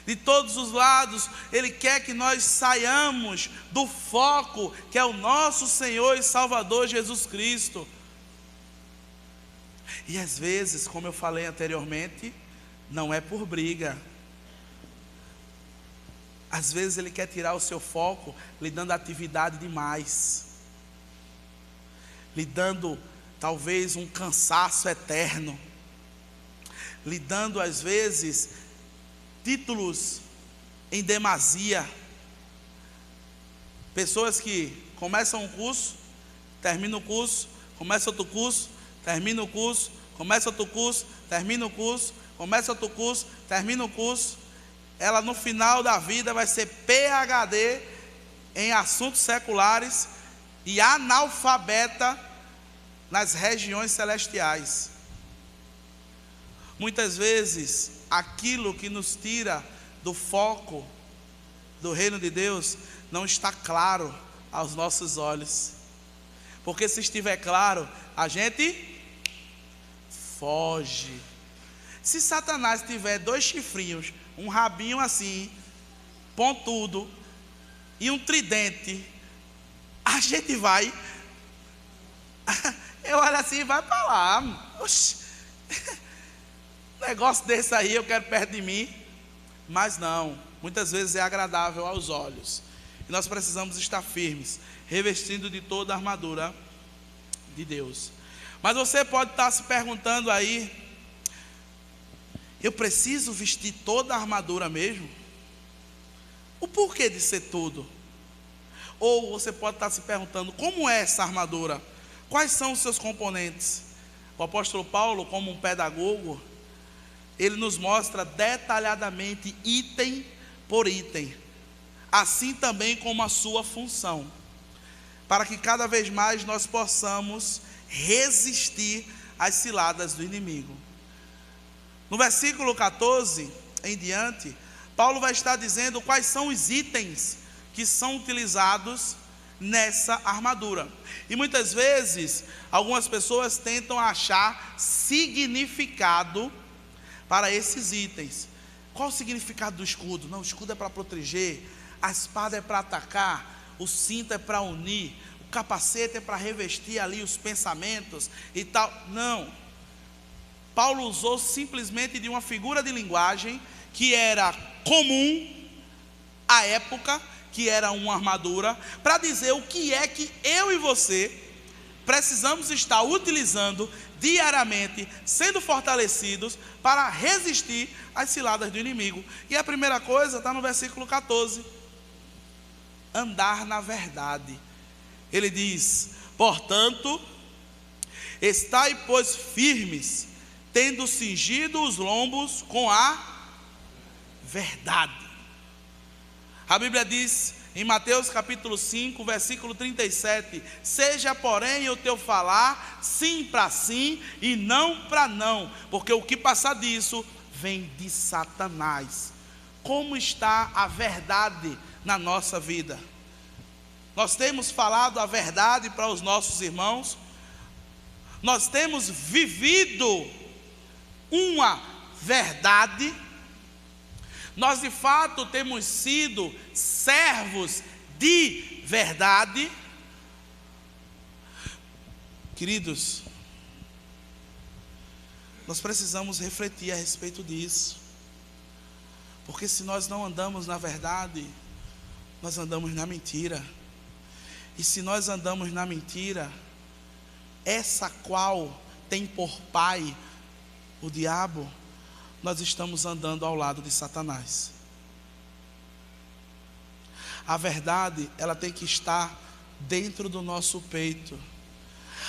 De todos os lados ele quer que nós saiamos do foco que é o nosso Senhor e Salvador Jesus Cristo. E às vezes, como eu falei anteriormente, não é por briga. Às vezes ele quer tirar o seu foco lhe dando atividade demais, lhe dando talvez um cansaço eterno, lhe dando às vezes títulos em demasia. Pessoas que começam um curso, terminam o curso, começa outro curso, termina o curso, começa outro curso, termina o curso, começa outro curso, termina o curso. Ela no final da vida vai ser PhD em assuntos seculares e analfabeta nas regiões celestiais. Muitas vezes aquilo que nos tira do foco do reino de Deus não está claro aos nossos olhos, porque se estiver claro, a gente foge. Se Satanás tiver 2 chifrinhos, um rabinho assim, pontudo, e um tridente, a gente vai, eu olho assim e vai para lá. Oxi, negócio desse aí eu quero perto de mim. Mas não, muitas vezes é agradável aos olhos, e nós precisamos estar firmes, revestindo de toda a armadura de Deus. Mas você pode estar se perguntando aí: eu preciso vestir toda a armadura mesmo? O porquê de ser tudo? Ou você pode estar se perguntando: como é essa armadura? Quais são os seus componentes? O apóstolo Paulo, como um pedagogo, ele nos mostra detalhadamente, item por item, assim também como a sua função, para que cada vez mais nós possamos resistir às ciladas do inimigo. No versículo 14 em diante, Paulo vai estar dizendo quais são os itens que são utilizados nessa armadura. E muitas vezes, algumas pessoas tentam achar significado para esses itens. Qual o significado do escudo? Não, o escudo é para proteger, a espada é para atacar, o cinto é para unir, o capacete é para revestir ali os pensamentos e tal. Não. Paulo usou simplesmente de uma figura de linguagem que era comum à época, que era uma armadura, para dizer o que é que eu e você precisamos estar utilizando diariamente, sendo fortalecidos para resistir às ciladas do inimigo. E a primeira coisa está no versículo 14: andar na verdade. Ele diz: portanto, estai, pois, firmes, tendo cingido os lombos com a verdade. A Bíblia diz em Mateus capítulo 5, versículo 37: seja porém o teu falar sim para sim e não para não, porque o que passar disso vem de Satanás. Como está a verdade na nossa vida? Nós temos falado a verdade para os nossos irmãos? Nós temos vivido uma verdade? Nós de fato temos sido servos de verdade? Queridos, nós precisamos refletir a respeito disso, porque se nós não andamos na verdade, nós andamos na mentira. E se nós andamos na mentira, essa qual tem por pai o diabo, nós estamos andando ao lado de Satanás. A verdade, ela tem que estar dentro do nosso peito.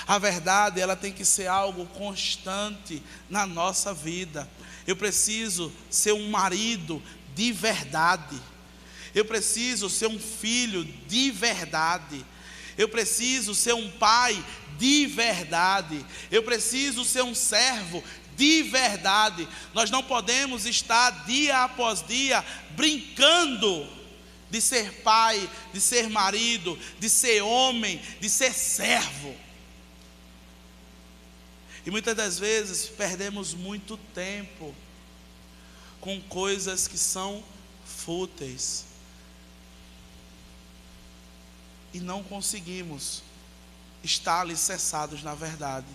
A verdade, ela tem que ser algo constante na nossa vida. Eu preciso ser um marido de verdade. Eu preciso ser um filho de verdade. Eu preciso ser um pai de verdade. Eu preciso ser um servo de verdade. Nós não podemos estar dia após dia brincando de ser pai, de ser marido, de ser homem, de ser servo. E muitas das vezes perdemos muito tempo com coisas que são fúteis. E não conseguimos estar alicerçados na verdade.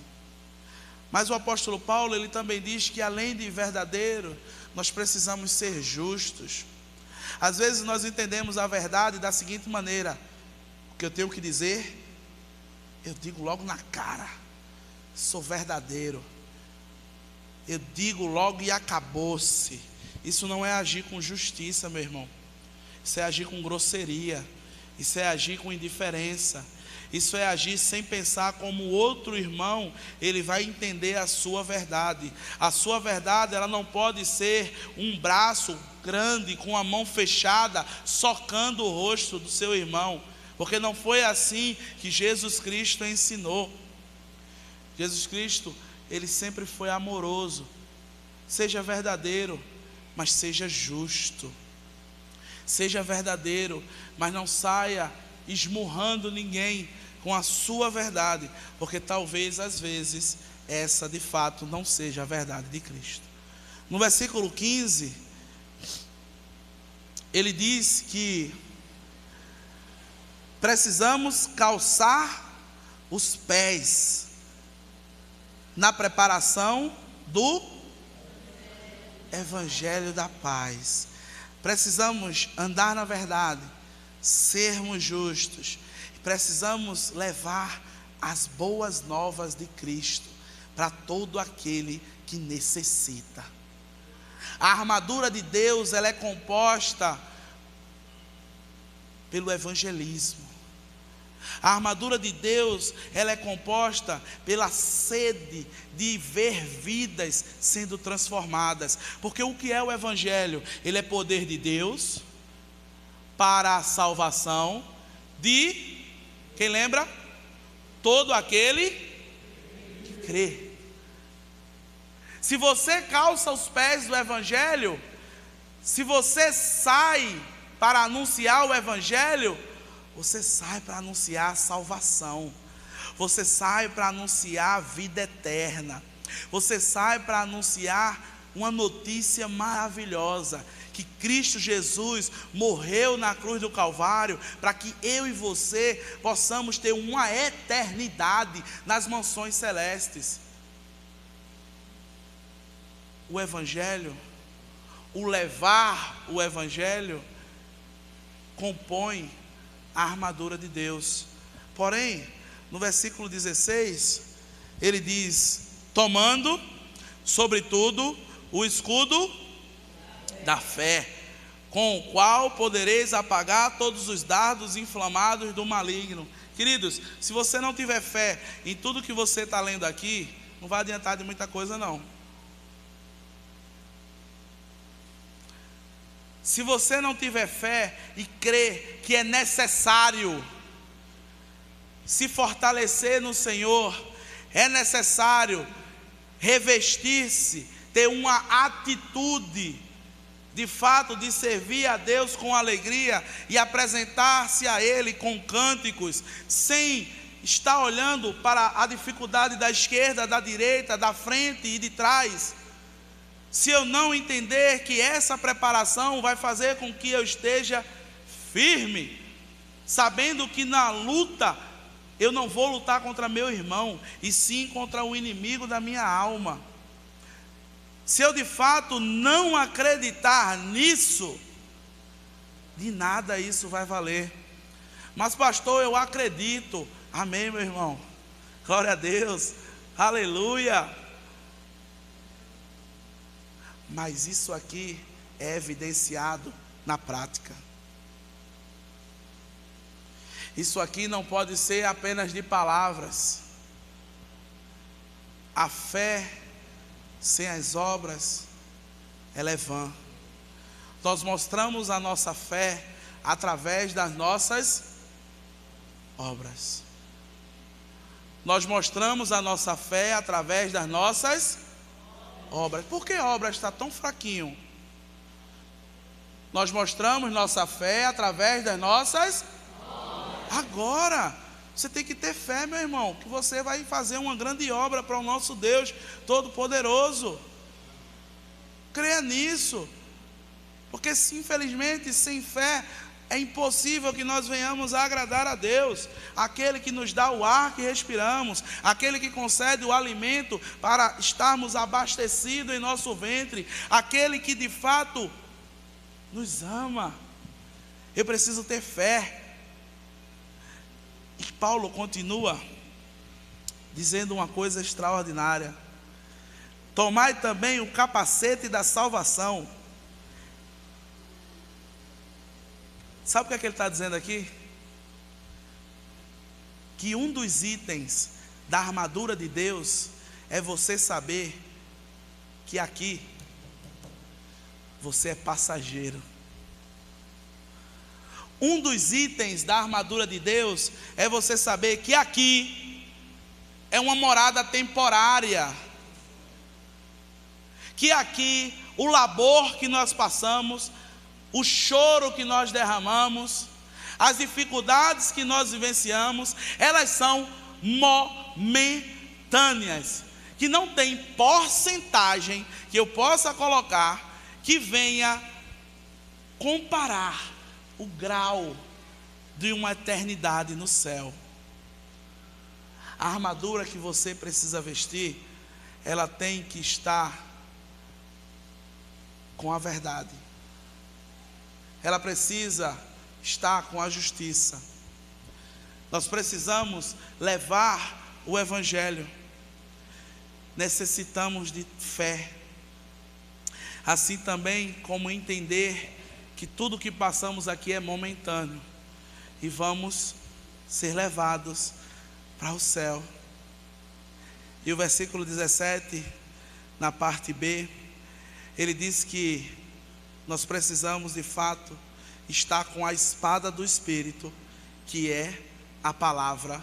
Mas o apóstolo Paulo, ele também diz que além de verdadeiro, nós precisamos ser justos. Às vezes nós entendemos a verdade da seguinte maneira: o que eu tenho que dizer, eu digo logo na cara, sou verdadeiro, eu digo logo e acabou-se. Isso não é agir com justiça, meu irmão. Isso é agir com grosseria. Isso é agir com indiferença. Isso é agir sem pensar como o outro irmão, ele vai entender a sua verdade. A sua verdade, ela não pode ser um braço grande, com a mão fechada, socando o rosto do seu irmão. Porque não foi assim que Jesus Cristo ensinou. Jesus Cristo, ele sempre foi amoroso. Seja verdadeiro, mas seja justo. Seja verdadeiro, mas não saia esmurrando ninguém com a sua verdade, porque talvez às vezes essa de fato não seja a verdade de Cristo. No versículo 15, ele diz que precisamos calçar os pés na preparação do Evangelho da paz. Precisamos andar na verdade, sermos justos, precisamos levar as boas novas de Cristo para todo aquele que necessita. A armadura de Deus, ela é composta pelo evangelismo. A armadura de Deus, ela é composta pela sede de ver vidas sendo transformadas. Porque o que é o Evangelho? Ele é poder de Deus para a salvação de, quem lembra? Todo aquele que crê. Se você calça os pés do Evangelho, se você sai para anunciar o Evangelho, você sai para anunciar a salvação. Você sai para anunciar a vida eterna. Você sai para anunciar uma notícia maravilhosa: que Cristo Jesus morreu na cruz do Calvário para que eu e você possamos ter uma eternidade nas mansões celestes. O Evangelho, o levar o Evangelho, compõe a armadura de Deus. Porém, no versículo 16, ele diz: tomando, sobretudo, o escudo da fé, com o qual podereis apagar todos os dardos inflamados do maligno. Queridos, se você não tiver fé em tudo que você está lendo aqui, não vai adiantar de muita coisa não. Se você não tiver fé e crer que é necessário se fortalecer no Senhor, é necessário revestir-se, ter uma atitude de fato de servir a Deus com alegria e apresentar-se a Ele com cânticos, sem estar olhando para a dificuldade da esquerda, da direita, da frente e de trás. Se eu não entender que essa preparação vai fazer com que eu esteja firme, sabendo que na luta eu não vou lutar contra meu irmão, e sim contra o inimigo da minha alma. Se eu de fato não acreditar nisso, de nada isso vai valer. Mas pastor, eu acredito. Amém, meu irmão. Glória a Deus. Aleluia. Mas isso aqui é evidenciado na prática. Isso aqui não pode ser apenas de palavras. A fé sem as obras, ela é vã. Nós mostramos a nossa fé através das nossas obras. Nós mostramos a nossa fé através das nossas obras. Por que obras está tão fraquinho? Nós mostramos nossa fé através das nossas obras. Agora, você tem que ter fé, meu irmão, que você vai fazer uma grande obra para o nosso Deus Todo-Poderoso. Creia nisso. Porque, infelizmente, sem fé, é impossível que nós venhamos a agradar a Deus, aquele que nos dá o ar que respiramos, aquele que concede o alimento para estarmos abastecidos em nosso ventre, aquele que de fato nos ama. Eu preciso ter fé. E Paulo continua dizendo uma coisa extraordinária: tomai também o capacete da salvação. Sabe o que é que ele está dizendo aqui? Que um dos itens da armadura de Deus é você saber que aqui você é passageiro. Um dos itens da armadura de Deus é você saber que aqui é uma morada temporária. Que aqui o labor que nós passamos, o choro que nós derramamos, as dificuldades que nós vivenciamos, elas são momentâneas, que não tem porcentagem que eu possa colocar que venha comparar o grau de uma eternidade no céu. A armadura que você precisa vestir, ela tem que estar com a verdade. Ela precisa estar com a justiça. Nós precisamos levar o Evangelho. Necessitamos de fé. Assim também como entender que tudo que passamos aqui é momentâneo e vamos ser levados para o céu. E o versículo 17, na parte B, ele diz que nós precisamos de fato estar com a espada do Espírito, que é a palavra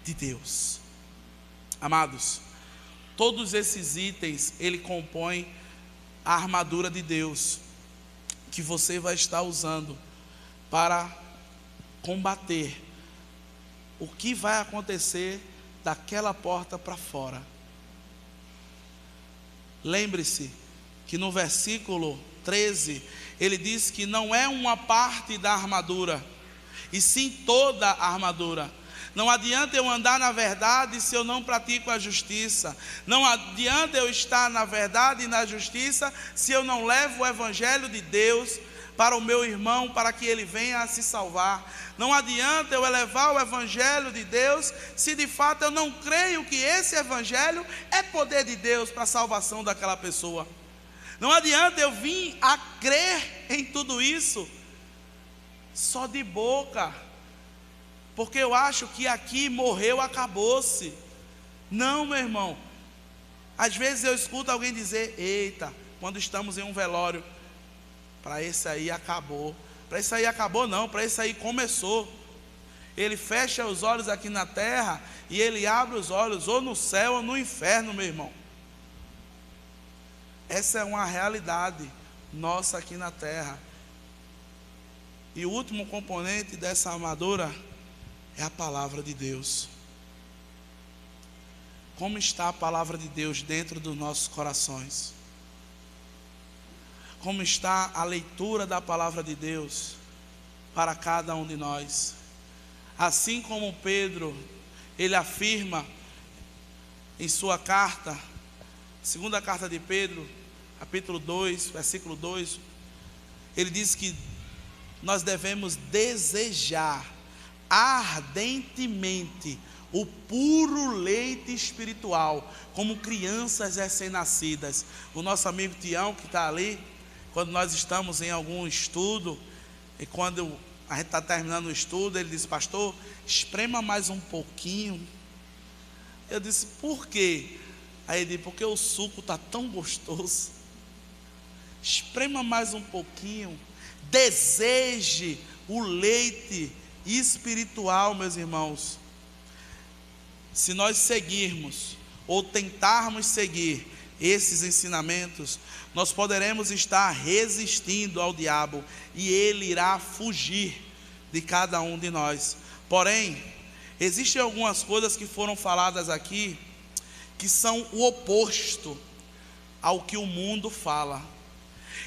de Deus. Amados, todos esses itens, ele compõe a armadura de Deus, que você vai estar usando para combater o que vai acontecer daquela porta para fora. Lembre-se que no versículo 13, ele diz que não é uma parte da armadura, e sim toda a armadura. Não adianta eu andar na verdade se eu não pratico a justiça. Não adianta eu estar na verdade e na justiça se eu não levo o Evangelho de Deus para o meu irmão, para que ele venha a se salvar. Não adianta eu elevar o Evangelho de Deus se de fato eu não creio que esse Evangelho é poder de Deus para a salvação daquela pessoa. Não adianta eu vir a crer em tudo isso só de boca, porque eu acho que aqui morreu, acabou-se. Não, meu irmão. Às vezes eu escuto alguém dizer: eita, quando estamos em um velório, para esse aí acabou. Para esse aí acabou não, para esse aí começou. Ele fecha os olhos aqui na terra e ele abre os olhos ou no céu ou no inferno, meu irmão. Essa é uma realidade nossa aqui na terra. E o último componente dessa armadura é a palavra de Deus. Como está a palavra de Deus dentro dos nossos corações? Como está a leitura da palavra de Deus para cada um de nós? Assim como Pedro, ele afirma em sua carta, segunda carta de Pedro, capítulo 2, versículo 2, ele diz que nós devemos desejar ardentemente o puro leite espiritual, como crianças recém-nascidas. O nosso amigo Tião, que está ali, quando nós estamos em algum estudo, e quando a gente está terminando o estudo, ele diz: pastor, esprema mais um pouquinho. Eu disse: por quê? Aí ele disse: porque o suco está tão gostoso. Esprema mais um pouquinho, deseje o leite espiritual, meus irmãos, se nós seguirmos ou tentarmos seguir esses ensinamentos, nós poderemos estar resistindo ao diabo e ele irá fugir de cada um de nós. Porém, existem algumas coisas que foram faladas aqui que são o oposto ao que o mundo fala.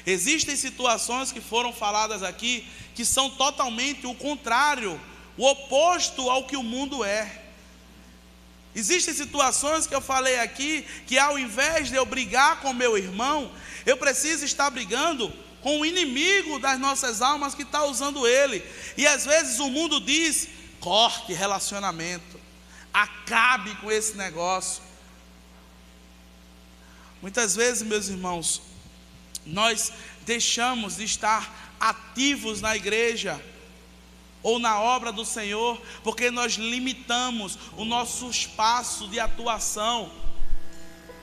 Existem situações que foram faladas aqui que são totalmente o contrário, o oposto ao que o mundo é. Existem situações que eu falei aqui que ao invés de eu brigar com meu irmão, eu preciso estar brigando com o inimigo das nossas almas que está usando ele. E às vezes o mundo diz: corte relacionamento, acabe com esse negócio. Muitas vezes, meus irmãos, nós deixamos de estar ativos na igreja ou na obra do Senhor, porque nós limitamos o nosso espaço de atuação.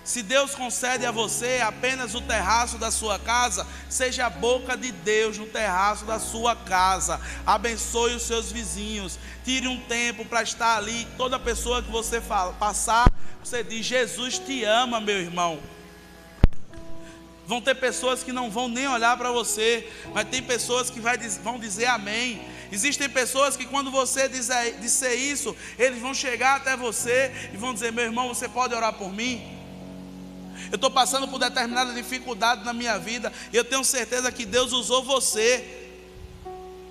Se Deus concede a você apenas o terraço da sua casa, seja a boca de Deus no terraço da sua casa. Abençoe os seus vizinhos. Tire um tempo para estar ali. Toda pessoa que você passar, você diz: Jesus te ama, meu irmão. Vão ter pessoas que não vão nem olhar para você, mas tem pessoas que vão dizer amém. Existem pessoas que quando você disser isso, eles vão chegar até você e vão dizer: meu irmão, você pode orar por mim? Eu estou passando por determinada dificuldade na minha vida, e eu tenho certeza que Deus usou você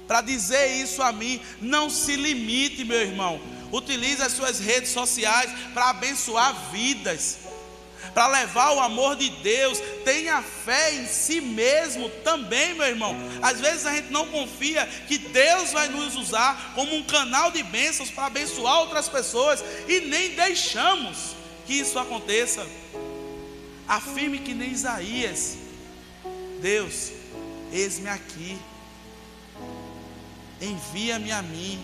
para dizer isso a mim. Não se limite, meu irmão. Utilize as suas redes sociais para abençoar vidas, para levar o amor de Deus. Tenha fé em si mesmo também, meu irmão. Às vezes a gente não confia que Deus vai nos usar como um canal de bênçãos para abençoar outras pessoas, e nem deixamos que isso aconteça. Afirme que nem Isaías: Deus, eis-me aqui, envia-me a mim,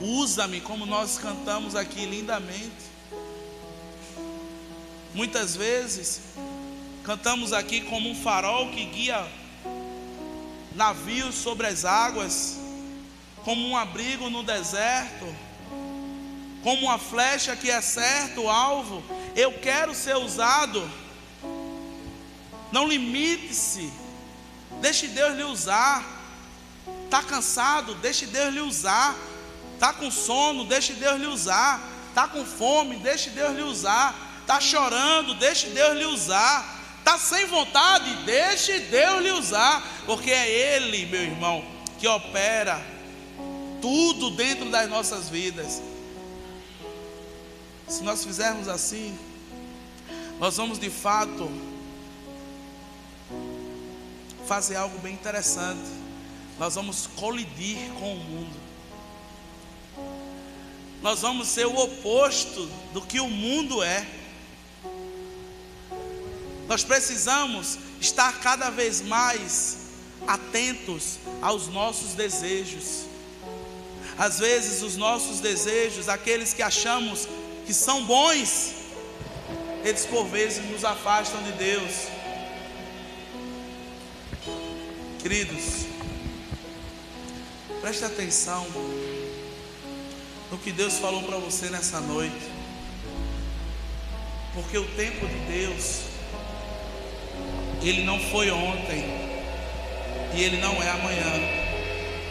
usa-me, como nós cantamos aqui lindamente. Muitas vezes cantamos aqui como um farol que guia navios sobre as águas, como um abrigo no deserto, como uma flecha que acerta o alvo. Eu quero ser usado. Não limite-se, deixe Deus lhe usar. Está cansado? Deixe Deus lhe usar. Está com sono? Deixe Deus lhe usar. Está com fome? Deixe Deus lhe usar. Está chorando? Deixe Deus lhe usar. Está sem vontade? Deixe Deus lhe usar. Porque é Ele, meu irmão, que opera tudo dentro das nossas vidas. Se nós fizermos assim, nós vamos de fato fazer algo bem interessante. Nós vamos colidir com o mundo. Nós vamos ser o oposto do que o mundo é. Nós precisamos estar cada vez mais atentos aos nossos desejos. Às vezes os nossos desejos, aqueles que achamos que são bons, eles por vezes nos afastam de Deus. Queridos, preste atenção no que Deus falou para você nessa noite, porque o tempo de Deus, ele não foi ontem e ele não é amanhã.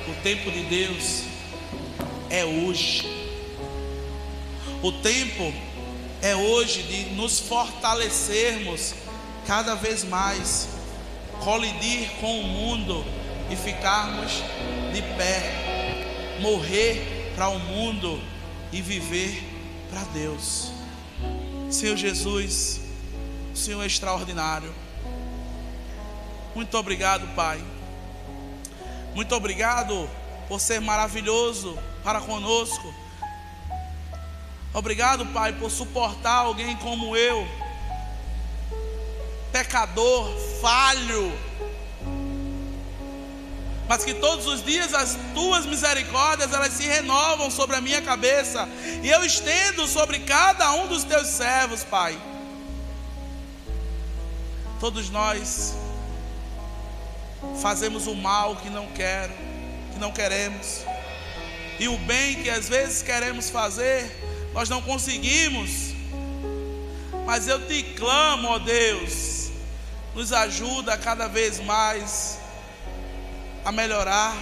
O tempo de Deus é hoje. O tempo é hoje de nos fortalecermos cada vez mais, colidir com o mundo e ficarmos de pé, morrer para o mundo e viver para Deus. Senhor Jesus, o Senhor é extraordinário. Muito obrigado, Pai. Muito obrigado por ser maravilhoso para conosco. Obrigado, Pai, por suportar alguém como eu, pecador, falho, mas que todos os dias as tuas misericórdias, elas se renovam sobre a minha cabeça, e eu estendo sobre cada um dos teus servos, Pai. Todos nós fazemos o mal que não quero, que não queremos. E o bem que às vezes queremos fazer, nós não conseguimos. Mas eu te clamo, ó Deus, nos ajuda cada vez mais a melhorar.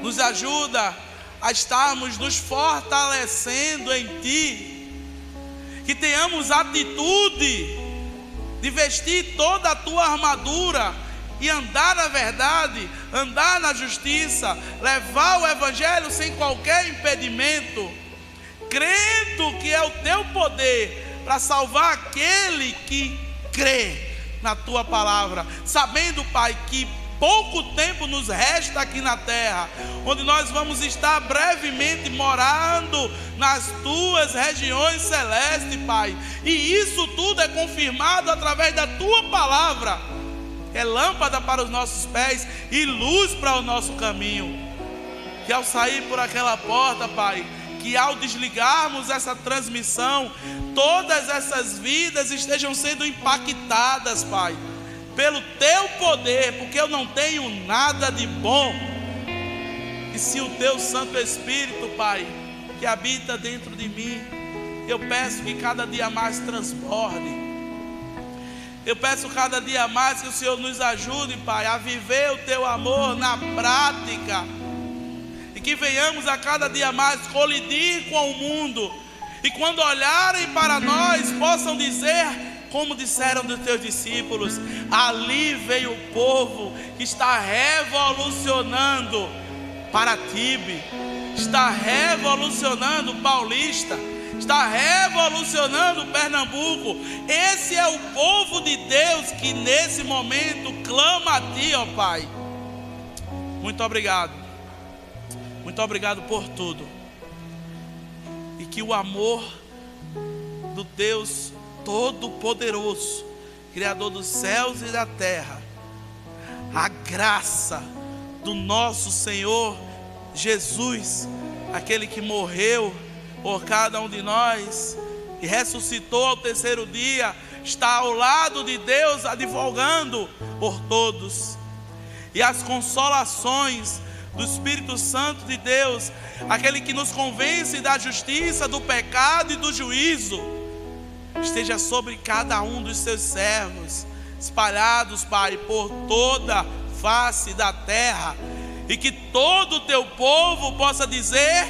Nos ajuda a estarmos nos fortalecendo em Ti. Que tenhamos atitude de vestir toda a Tua armadura e andar na verdade, andar na justiça, levar o Evangelho sem qualquer impedimento, crendo que é o Teu poder para salvar aquele que crê na Tua palavra, sabendo, Pai, que pouco tempo nos resta aqui na terra, onde nós vamos estar brevemente morando nas Tuas regiões celestes, Pai, e isso tudo é confirmado através da Tua palavra. É lâmpada para os nossos pés e luz para o nosso caminho. Que ao sair por aquela porta, Pai, que ao desligarmos essa transmissão, todas essas vidas estejam sendo impactadas, Pai, pelo Teu poder, porque eu não tenho nada de bom. E se o Teu Santo Espírito, Pai, que habita dentro de mim, eu peço que cada dia mais transborde. Eu peço cada dia mais que o Senhor nos ajude, Pai, a viver o Teu amor na prática. E que venhamos a cada dia mais colidir com o mundo. E quando olharem para nós, possam dizer, como disseram dos Teus discípulos: ali veio o povo que está revolucionando Paratibe, está revolucionando Paulista, está revolucionando Pernambuco. Esse é o povo de Deus que nesse momento clama a Ti, ó Pai. Muito obrigado. Muito obrigado por tudo. E que o amor do Deus Todo-Poderoso, Criador dos céus e da terra, a graça do nosso Senhor Jesus, aquele que morreu por cada um de nós e ressuscitou ao terceiro dia, está ao lado de Deus advogando por todos. E as consolações do Espírito Santo de Deus, aquele que nos convence da justiça, do pecado e do juízo, esteja sobre cada um dos Seus servos, espalhados, Pai, por toda a face da terra, e que todo o Teu povo possa dizer: